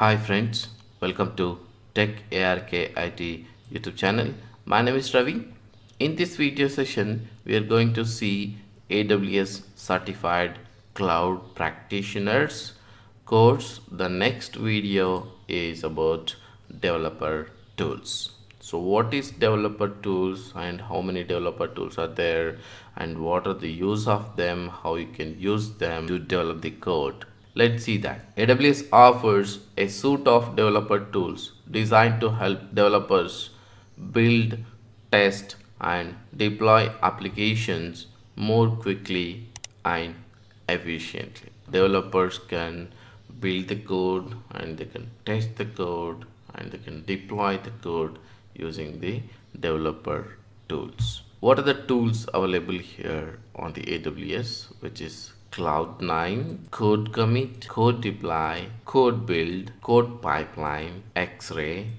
Hi friends, welcome to techarkit YouTube channel. My name is Ravi. In this video session, we are going to see AWS certified cloud practitioners course. The next video is about developer tools. So what is developer tools and how many developer tools are there and what are the use of them, how you can use them to develop the code. Let's see that. AWS offers a suite of developer tools designed to help developers build, test, and deploy applications more quickly and efficiently. Developers can build the code and they can test the code and they can deploy the code using the developer tools. What are the tools available here on the AWS, which is Cloud9, Code Commit, Code Deploy, Code Build, Code Pipeline, XRay,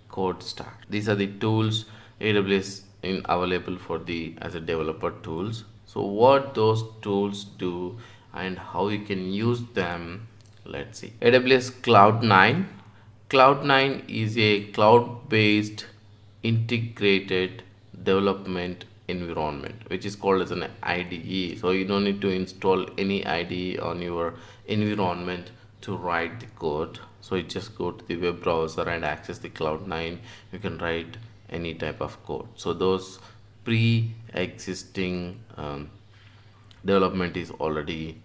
Codestar. These are the tools AWS in available for the as a developer tools. So what those tools do and how you can use them, let's see. AWS Cloud9. Cloud9 is a cloud-based integrated development environment which is called as an IDE. So you don't need to install any IDE on your environment to write the code. So you just go to the web browser and access the Cloud9. You can write any type of code. So those pre-existing development is already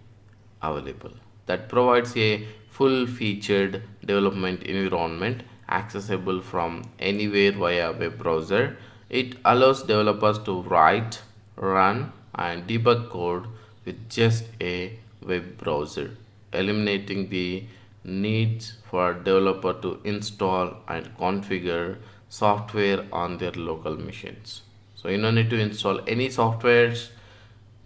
available. That provides a full featured development environment accessible from anywhere via web browser. It allows developers to write, run, and debug code with just a web browser, eliminating the needs for developer to install and configure software on their local machines. So you don't need to install any softwares,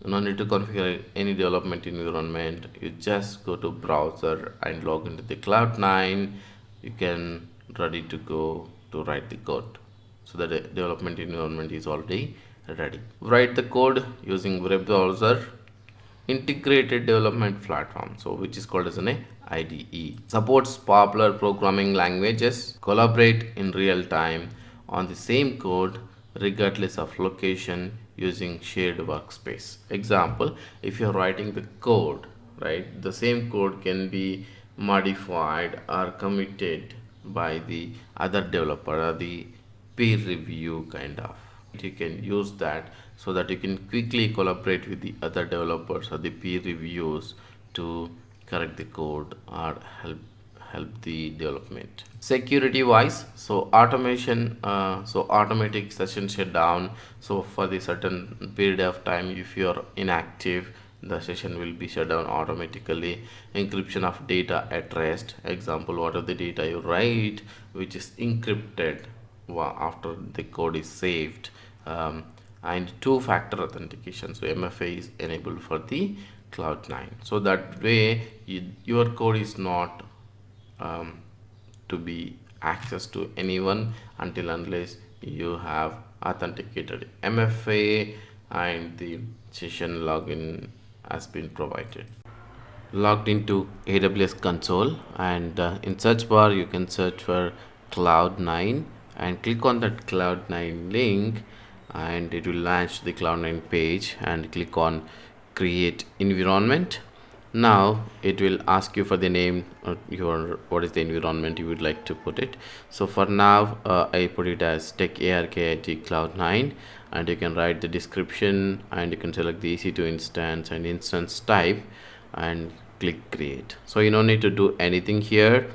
you don't need to configure any development environment. You just go to browser and log into the Cloud9. You can ready to go to write the code. So the development environment is already ready. Write the code using web browser, integrated development platform, so which is called as an IDE. Supports popular programming languages, collaborate in real time on the same code regardless of location using shared workspace. Example, if you're writing the code, right, the same code can be modified or committed by the other developer or the peer review kind of. You can use that so that you can quickly collaborate with the other developers or the peer reviews to correct the code or help the development. Security wise, so automation, so automatic session shutdown. So for the certain period of time, if you're inactive, the session will be shut down automatically. Encryption of data at rest. Example, what are the data you write which is encrypted after the code is saved. And two-factor authentication, so MFA is enabled for the Cloud9, so that way your code is not to be accessed to anyone until unless you have authenticated MFA and the session login has been provided. Logged into AWS console, and in search bar you can search for Cloud9 and click on that Cloud9 link, and it will launch the Cloud9 page, and click on create environment. Now it will ask you for the name of what is the environment you would like to put it. So for now I put it as techarkit Cloud9, and you can write the description and you can select the EC2 instance and instance type and click create. So you don't need to do anything here,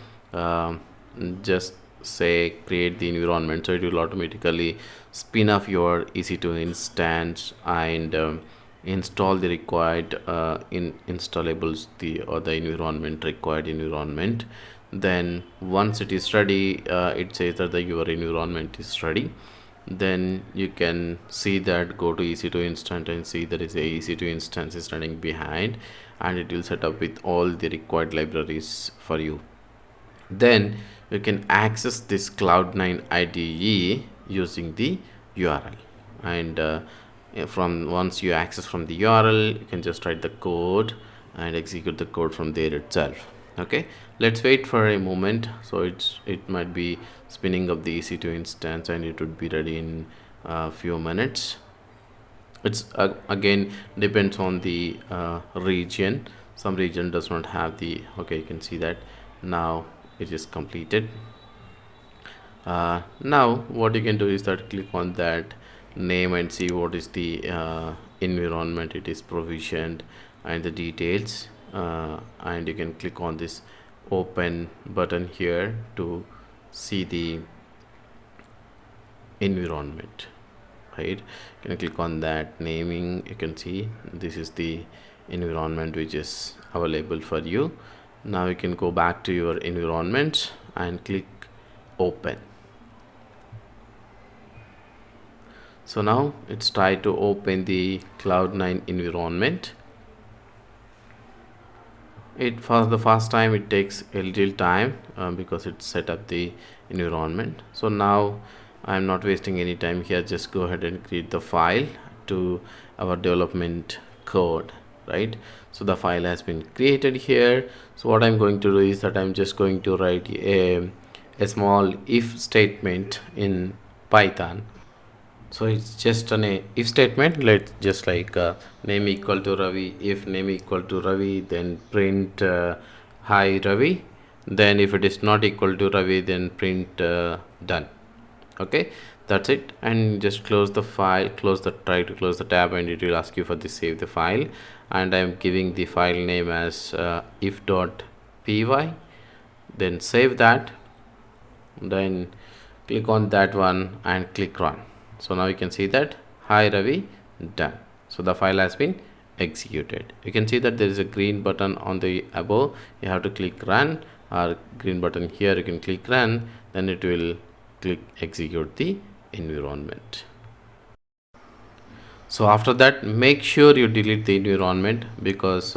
just say create the environment, so it will automatically spin off your EC2 instance and install the required installables, the environment required environment. Then once it is ready, it says that your environment is ready. Then you can see that, go to EC2 instance and see there is a EC2 instance is running behind, and it will set up with all the required libraries for you. Then you can access this Cloud9 IDE using the URL, and from once you access from the URL, you can just write the code and execute the code from there itself. Okay, let's wait for a moment. So it might be spinning up the EC2 instance, and it would be ready in a few minutes. It's again depends on the region. Some region does not have the, okay, you can see that now it is completed. Now what you can do is that click on that name and see what is the environment it is provisioned and the details, and you can click on this open button here to see the environment, right? You can click on that naming. You can see this is the environment which is available for you. Now you can go back to your environment and click open. So now it's try to open the Cloud9 environment. It for the first time it takes a little time because it set up the environment. So now I'm not wasting any time here, just go ahead and create the file to our development code, right? So the file has been created here. So what I'm going to do is that I'm just going to write a small if statement in Python. So it's just an if statement. Let's just like name equal to Ravi. If name equal to Ravi, then print hi Ravi. Then if it is not equal to Ravi, then print done. Okay, that's it. And just close the file, try to close the tab, and it will ask you for the save the file. And I'm giving the file name as if.py. Then save that. Then click on that one and click run. So now you can see that hi Ravi, done. So the file has been executed. You can see that there is a green button on the above. You have to click run, or green button here, you can click run, then it will click execute the environment. So after that, make sure you delete the environment, because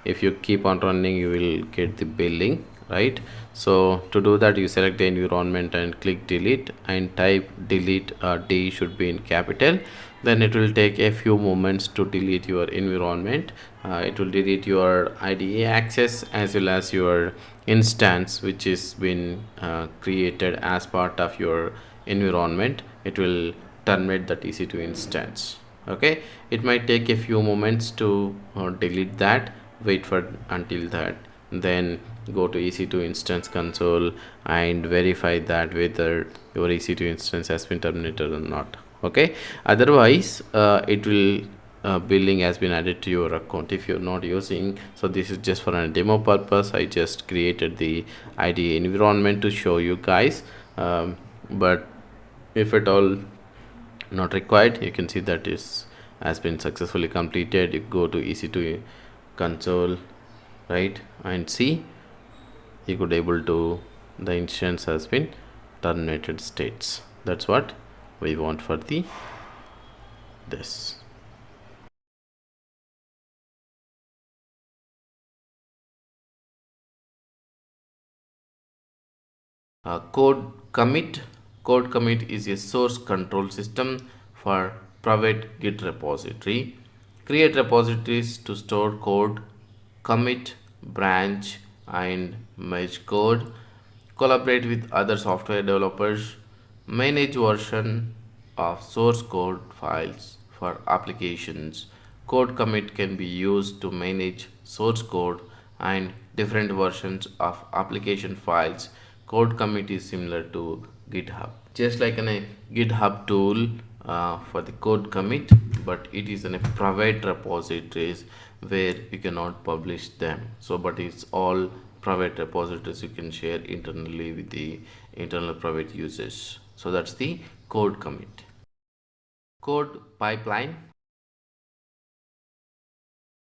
if you keep on running you will get the billing, right? So to do that, you select the environment and click delete and type delete. D should be in capital. Then it will take a few moments to delete your environment. It will delete your IDE access as well as your instance which is been created as part of your environment. It will terminate the EC2 instance. Okay, it might take a few moments to delete that. Wait for until that, then go to EC2 instance console and verify that whether your EC2 instance has been terminated or not. Okay, otherwise it will billing has been added to your account if you're not using. So this is just for a demo purpose. I just created the IDE environment to show you guys, but if at all not required, you can see that is has been successfully completed. You go to EC2 console, right, and see you could able to the instance has been terminated states. That's what we want for the this. Code commit is a source control system for private Git repository. Create repositories to store code, commit, branch, and merge code. Collaborate with other software developers. Manage version of source code files for applications. Code commit can be used to manage source code and different versions of application files. Code commit is similar to GitHub, just like a GitHub tool for the code commit, but it is in a private repositories where you cannot publish them. So but it's all private repositories you can share internally with the internal private users. So that's the code commit. Code pipeline.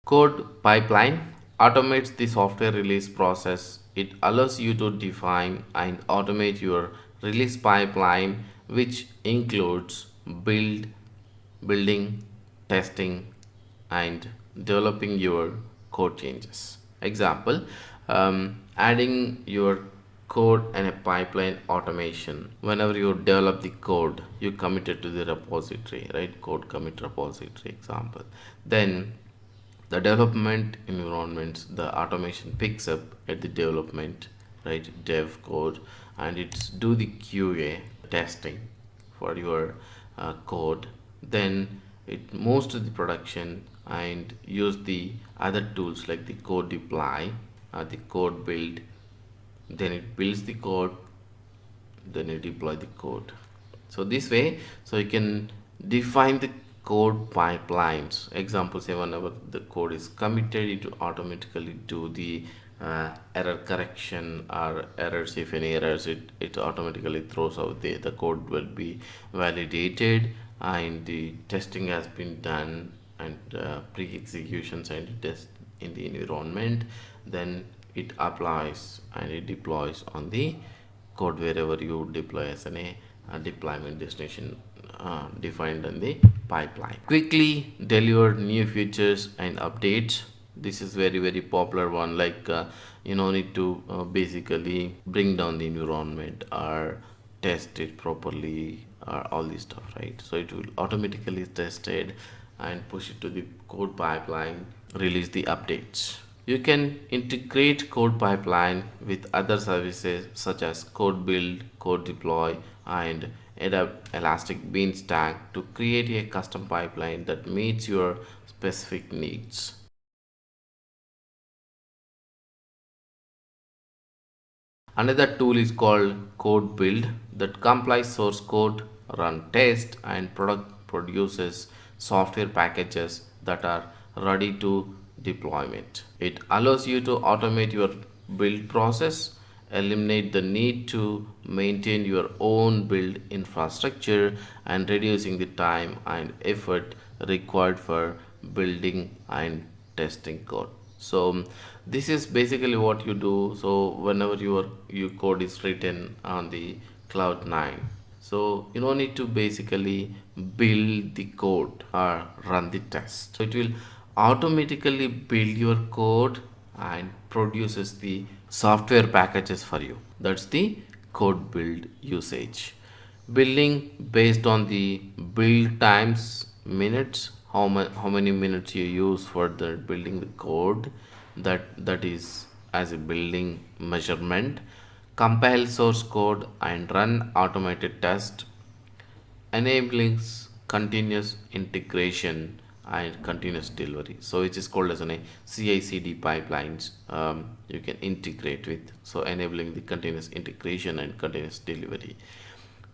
Code pipeline automates the software release process. It allows you to define and automate your release pipeline, which includes building, testing, and developing your code changes. Example, adding your code and a pipeline automation. Whenever you develop the code, you commit it to the repository, right? Code commit repository example. Then The development environments, the automation picks up at the development, right, dev code, and it's do the QA testing for your code. Then it moves to the production and use the other tools like the code deploy, the code build, then it builds the code, then you deploy the code. So this way, so you can define the code pipelines. Example, say whenever the code is committed, it will automatically do the error correction or errors. If any errors, it automatically throws out the code will be validated and the testing has been done, and pre-executions and test in the environment. Then it applies and it deploys on the code wherever you deploy as a deployment destination defined in the pipeline. Quickly deliver new features and updates. This is very popular one, like you don't need to basically bring down the environment or test it properly or all this stuff, right? So it will automatically test it and push it to the code pipeline, release the updates. You can integrate code pipeline with other services such as code build, code deploy, and Elastic Beanstalk to create a custom pipeline that meets your specific needs. Another tool is called Code Build that compiles source code, run tests, and produces software packages that are ready to deployment. It allows you to automate your build process, eliminate the need to maintain your own build infrastructure, and reducing the time and effort required for building and testing code. So this is basically what you do. So whenever your code is written on the Cloud9, so you don't need to basically build the code or run the test. So it will automatically build your code and produces the software packages for you. That's the code build usage. Building based on the build times minutes, how many minutes you use for the building the code, that is as a building measurement. Compile source code and run automated test, enabling continuous integration and continuous delivery. So it is called as a CI/CD pipelines. You can integrate with, so enabling the continuous integration and continuous delivery.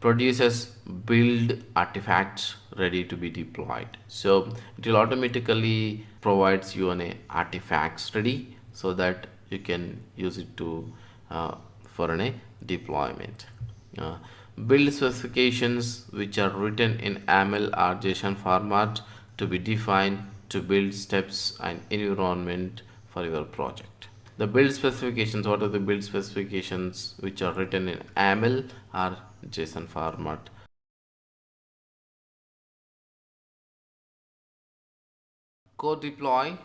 Produces build artifacts ready to be deployed. So it will automatically provides you artifacts ready so that you can use it to for a deployment. Uh, Build specifications which are written in YAML or JSON format to be defined to build steps and environment for your project. The build specifications, what are the build specifications which are written in YAML or JSON format? Code deploy,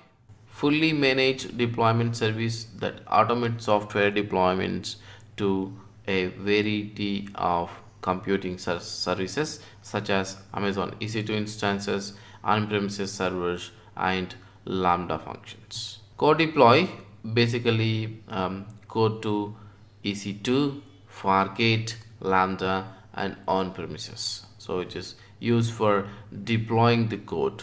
fully managed deployment service that automates software deployments to a variety of computing services such as Amazon EC2 instances, on-premises servers, and Lambda functions. Code deploy basically code to EC2, Fargate, Lambda, and on-premises. So it is used for deploying the code.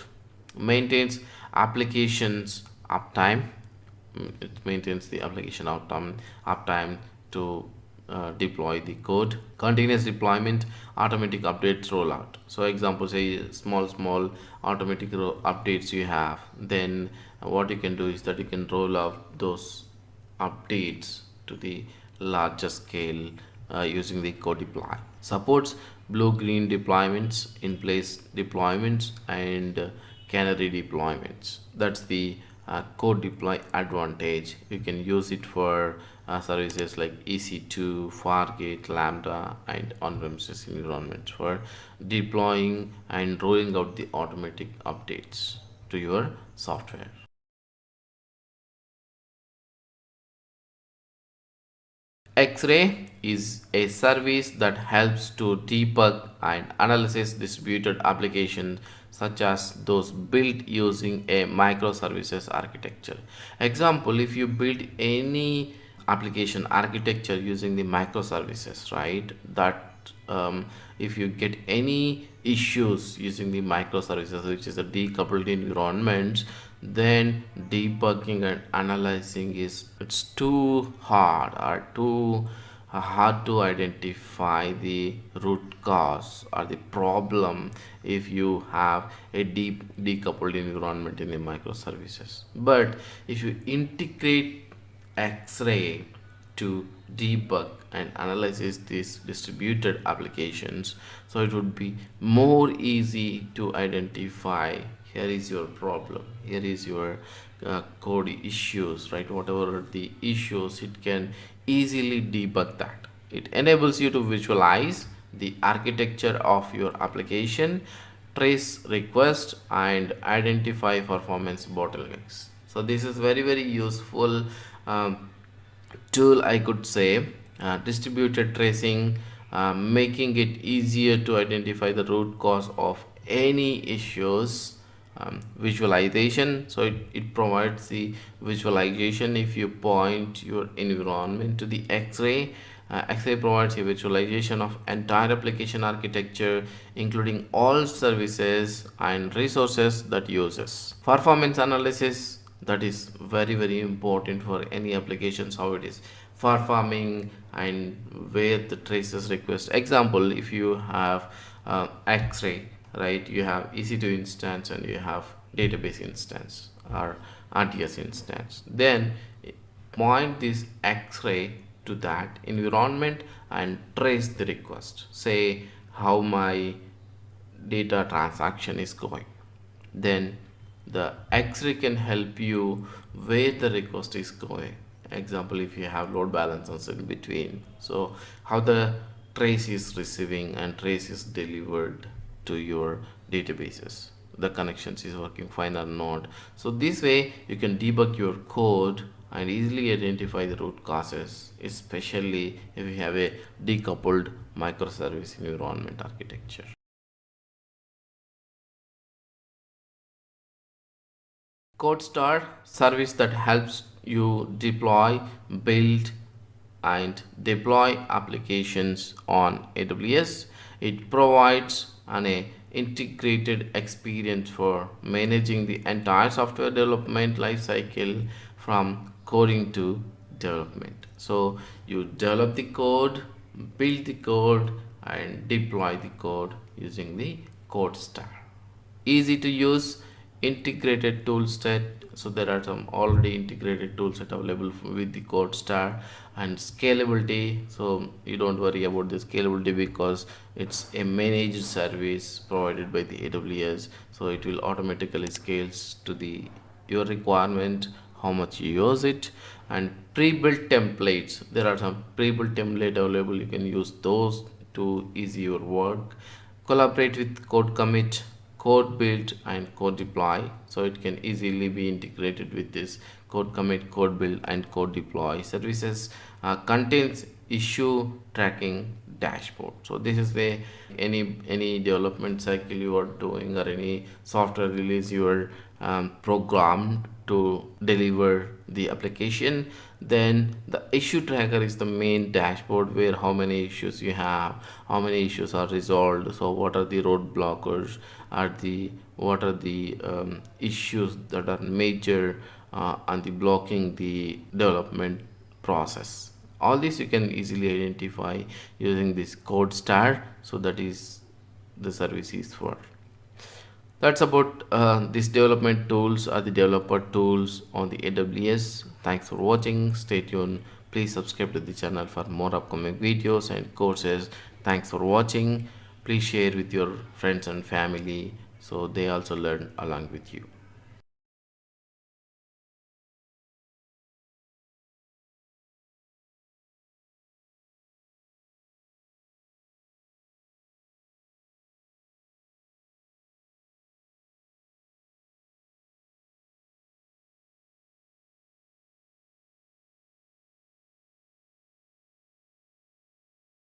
Maintains applications uptime. It maintains the application uptime to deploy the code. Continuous deployment, automatic updates rollout. So example, say small automatic updates you have, then what you can do is that you can roll out those updates to the larger scale using the code deploy. Supports blue green deployments, in place deployments, and canary deployments. That's the code deploy advantage. You can use it for services like EC2, Fargate, Lambda, and on-premises environments for deploying and rolling out the automatic updates to your software. XRay is a service that helps to debug and analyze distributed applications such as those built using a microservices architecture. Example, if you build any application architecture using the microservices, right, that if you get any issues using the microservices, which is a decoupled environment, then debugging and analyzing is it's too hard or too hard to identify the root cause or the problem if you have a deep decoupled environment in the microservices. But if you integrate XRay to debug and analyze these distributed applications, so it would be more easy to identify here is your problem, here is your code issues, right? Whatever the issues, it can easily debug that. It enables you to visualize the architecture of your application, trace request, and identify performance bottlenecks. So this is very useful tool, I could say. Distributed tracing, making it easier to identify the root cause of any issues. Visualization, so it provides the visualization. If you point your environment to the X-ray, X-ray provides a visualization of entire application architecture, including all services and resources that uses. Performance analysis, that is very important for any applications, how it is performing and where the traces request. Example, if you have X-ray, right, you have EC2 instance and you have database instance or RTS instance, then point this X-ray to that environment and trace the request, say how my data transaction is going. Then the X-ray can help you where the request is going. Example, if you have load balancers in between, so how the trace is receiving and trace is delivered to your databases, the connections is working fine or not. So this way you can debug your code and easily identify the root causes, especially if you have a decoupled microservice environment architecture. Codestar service that helps you deploy, build, and deploy applications on AWS. It provides an integrated experience for managing the entire software development lifecycle from coding to development. So you develop the code, build the code, and deploy the code using the Codestar. Easy to use, integrated tool set, so there are some already integrated tool set available with the Codestar. And scalability, so you don't worry about the scalability because it's a managed service provided by the AWS, so it will automatically scales to the your requirement, how much you use it. And pre-built templates, there are some pre-built template available, you can use those to ease your work. Collaborate with code commit, code build, and code deploy, so it can easily be integrated with this code commit, code build, and code deploy services. Contains issue tracking dashboard, so this is where any development cycle you are doing or any software release you are programmed to deliver the application, then the issue tracker is the main dashboard where how many issues you have, how many issues are resolved, so what are the roadblockers, are the what are the issues that are major and the blocking the development process. All this you can easily identify using this Codestar, so that is the service is for. That's about these development tools or the developer tools on the AWS. Thanks for watching. Stay tuned. Please subscribe to the channel for more upcoming videos and courses. Thanks for watching. Please share with your friends and family so they also learn along with you.